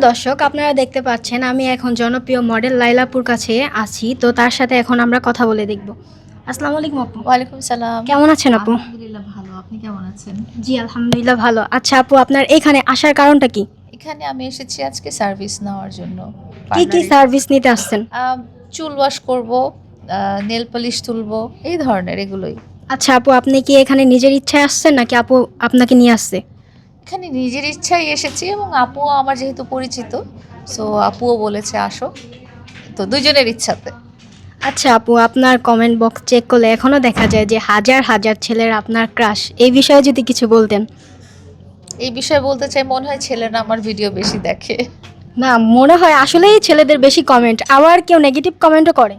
দর্শক, আপনারা দেখতে পাচ্ছেন আমি এখন জনপ্রিয় মডেল লাইলাপুর কাছে আছি। তো তার সাথে এখন আমরা কথা বলে দেখব। আসসালামু আলাইকুম আপু। ওয়ালাইকুম সালাম। কেমন আছেন আপু? আলহামদুলিল্লাহ ভালো। আপনি কেমন আছেন? জি আলহামদুলিল্লাহ ভালো। আচ্ছা আপু, আপনার এখানে আসার কারণটা কি? এখানে আমি এসেছি আজকে সার্ভিস নেওয়ার জন্য। কি কি পার্লারে সার্ভিস নিতে আসছেন? চুল ওয়াশ করব, নেল পলিশ তুলবো, এই ধরনের এগুলোই। আচ্ছা আপু, আপনি কি এখানে নিজের ইচ্ছায় আসছেন নাকি আপু আপনাকে নিয়ে আসছে? এখানে নিজের ইচ্ছায় এসেছি এবং আপুও আমার যেহেতু পরিচিত, সো আপুও বলেছে আসো, তো দুজনের ইচ্ছাতে। আচ্ছা আপু, আপনার কমেন্ট বক্স চেক করলে এখনও দেখা যায় যে হাজার হাজার ছেলের আপনার ক্রাশ। এই বিষয়ে যদি কিছু বলতেন। এই বিষয়ে বলতে চাই, মনে হয় ছেলেরা আমার ভিডিও বেশি দেখে। না, মনে হয় আসলেই ছেলেদের বেশি কমেন্ট, আবার কেউ নেগেটিভ কমেন্টও করে।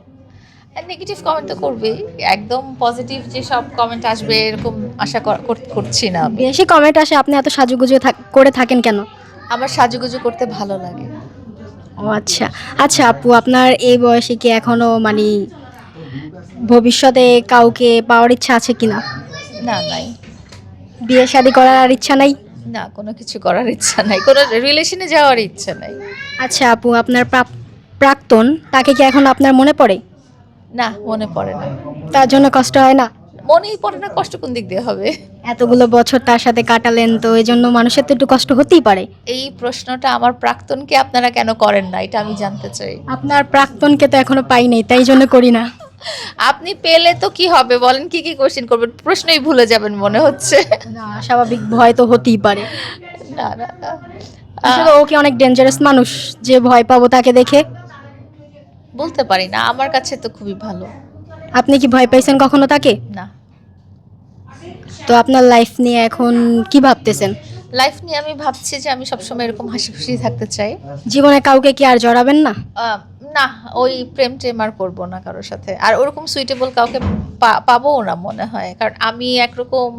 নেগেটিভ কমেন্ট তো করবেই, একদম পজিটিভ যে সব কমেন্ট আসবে এরকম আশা করছি না আমি। বেশি কমেন্ট আসে, আপনি এত সাজুগুজু করে থাকেন কেন? আমার সাজুগুজু করতে ভালো লাগে। ও আচ্ছা। আচ্ছা আপু, আপনার এই বয়সে কি এখনো মানে ভবিষ্যতে কাউকে পাওয়ার ইচ্ছা আছে কিনা? না, নাই। বিয়ে শাদী করার আর ইচ্ছা নাই? না, কোনো কিছু করার ইচ্ছা নাই, কোনো রিলেশনে যাওয়ার ইচ্ছা নাই। আচ্ছা আপু, আপনার প্রাক্তন তাকে কি এখন আপনার মনে পড়ে? না, মনে পড়ে না। তার জন্য কষ্ট হয় না? মনেই পড়ে না, কষ্ট কোন দিক দিয়ে হবে? এতগুলো বছর তার সাথে কাটালেন, তো এই জন্য মানুষের তো একটু কষ্ট হতেই পারে। এই প্রশ্নটা আমার প্রাক্তনকে আপনারা কেন করেন না, এটা আমি জানতে চাই। আপনার প্রাক্তনকে তো এখনো পাই নাই, তাই জন্য করি না। আপনি পেলে তো কি হবে বলেন, কি কি কোশ্চেন করবেন, প্রশ্নই ভুলে যাবেন মনে হচ্ছে। না, স্বাভাবিক ভয় তো হতেই পারে। না না না, আসলে ও কি অনেক ডেঞ্জারাস মানুষ যে ভয় পাবো তাকে দেখে? বলতে পারি না, আমার কাছে তো খুবই ভালো। আপনি কি ভয় পাইছেন কখনো তাকে? না। তো আপনার লাইফ নিয়ে এখন কি ভাবতেছেন? লাইফ নিয়ে আমি ভাবছি যে আমি সবসময় এরকম হাসি খুশি থাকতে চাই। জীবনে কাউকে কি আর জড়াবেন না? না, ওই প্রেম টেম আর করবো না কারোর সাথে, আর ওরকম সুইটেবল কাউকে পাবোও না মনে হয়, কারণ আমি একরকম,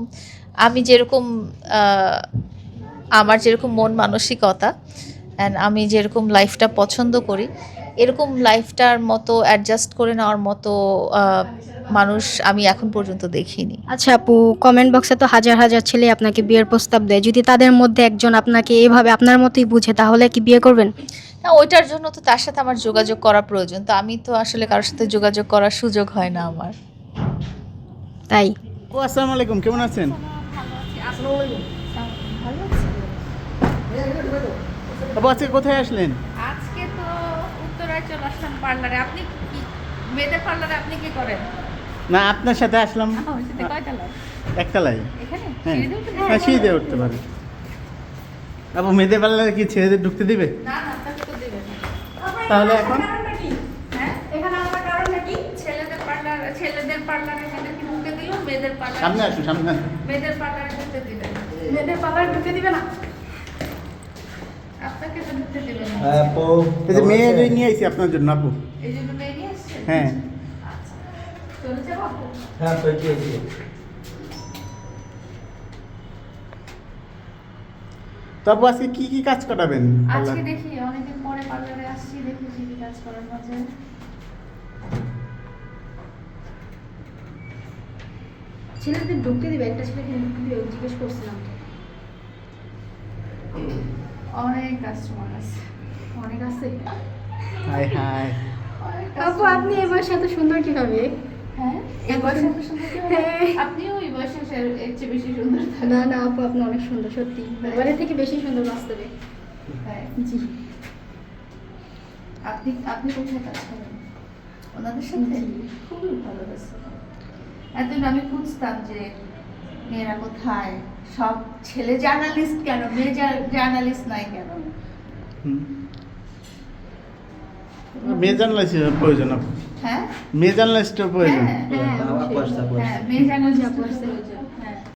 আমি যেরকম আমার যেরকম মন মানসিকতা অ্যান্ড আমি যেরকম লাইফটা পছন্দ করি, এরকম লাইফটার মতো অ্যাডজাস্ট করে নেওয়ার মতো মানুষ আমি এখন পর্যন্ত দেখিনি। আচ্ছা আপু, কমেন্ট বক্সে তো হাজার হাজার ছেলে আপনাকে বিয়ের প্রস্তাব দেয়, যদি তাদের মধ্যে একজন আপনাকে এভাবে আপনার মতোই বুঝে তাহলে কি বিয়ে করবেন? না, ওইটার জন্য তো তার সাথে আমার যোগাযোগ করা প্রয়োজন, তো আমি তো আসলে কারোর সাথে যোগাযোগ করার সুযোগ হয় না আমার। তাই। ও আসসালামু আলাইকুম, কেমন আছেন? আপু আজকে কোথায় আসলেন? আজকে তো উত্তরায় চলে আসলাম পার্লারে। আপনি কি মেয়েদের পার্লারে আপনি কি করেন? না, আপনার সাথে আসলাম। আমার সাথে কয়তলায়? একতলায়। এখানে হ্যাঁ, সিঁড়ি দিয়ে উঠে হ্যাঁ, সিঁড়ি দিয়ে উঠতে পারে। আপু মেয়েদের পার্লারে কি ছেলেদের ঢুকতে দিবে? না না, তাকে তো দেবেন না। তাহলে এখন হ্যাঁ, এখানে আমার কারণটা কি? ছেলেদের পার্লারে মেয়েদেরকে ঢুকে দিল, মেয়েদের পার্লারে সামনে আসুন, সামনে আসুন। মেয়েদের পার্লারে ঢুকতে দিবেন না। মেয়েদের পার্লারে ঢুকতে দিবে না, আপনাকে তো ঢুকতে দিবে না। এই যে মেয়ে নিয়ে আইছি আপনার জন্য আপু। এই জন্য মেয়ে নিয়ে আসছেন? হ্যাঁ। আচ্ছা, চলে যাবো আপু? তো আপু আজকে কি কি কাজ করাবেন আজকে পার্লারে? দেখি অনেকদিন পরে পার্লারে আসছি, দেখি কি কি কাজ করার মাঝে। ছেলেদের ঢুকতে দিবে, একটা ছেলেকে ঢুকতে দিবে জিজ্ঞেস করছিলাম। অনেক কাস্টমার আছে। অনেক আছে। High high. আপু আপনি এবার এত সুন্দর কিভাবে? হ্যাঁ, এই বয়সে এত সুন্দর কি হবে? আপনিও এই বয়সে এর চেয়ে বেশি সুন্দর থাকেন। না না আপু, আপনি অনেক সুন্দর, সত্যি এবারের থেকে বেশি সুন্দর বাস্তবে। হ্যাঁ। জি। আপনি কোথায় কাজ করেন? ওনাদের সাথে? খুবই ভালো হয়েছে। এতদিন আমি খুঁজতাম যে মেয়েরা কোথায়, সব ছেলে জার্নালিস্ট কেন, মেয়ে জার্নালিস্ট নাই কেন? হুম। মেয়ে জার্নালিস্টের প্রয়োজন আপু। হ্যাঁ মেয়ে জার্নালিস্টের প্রয়োজন। হ্যাঁ, হ্যাঁ, মেয়ে জার্নালিস্ট প্রয়োজন।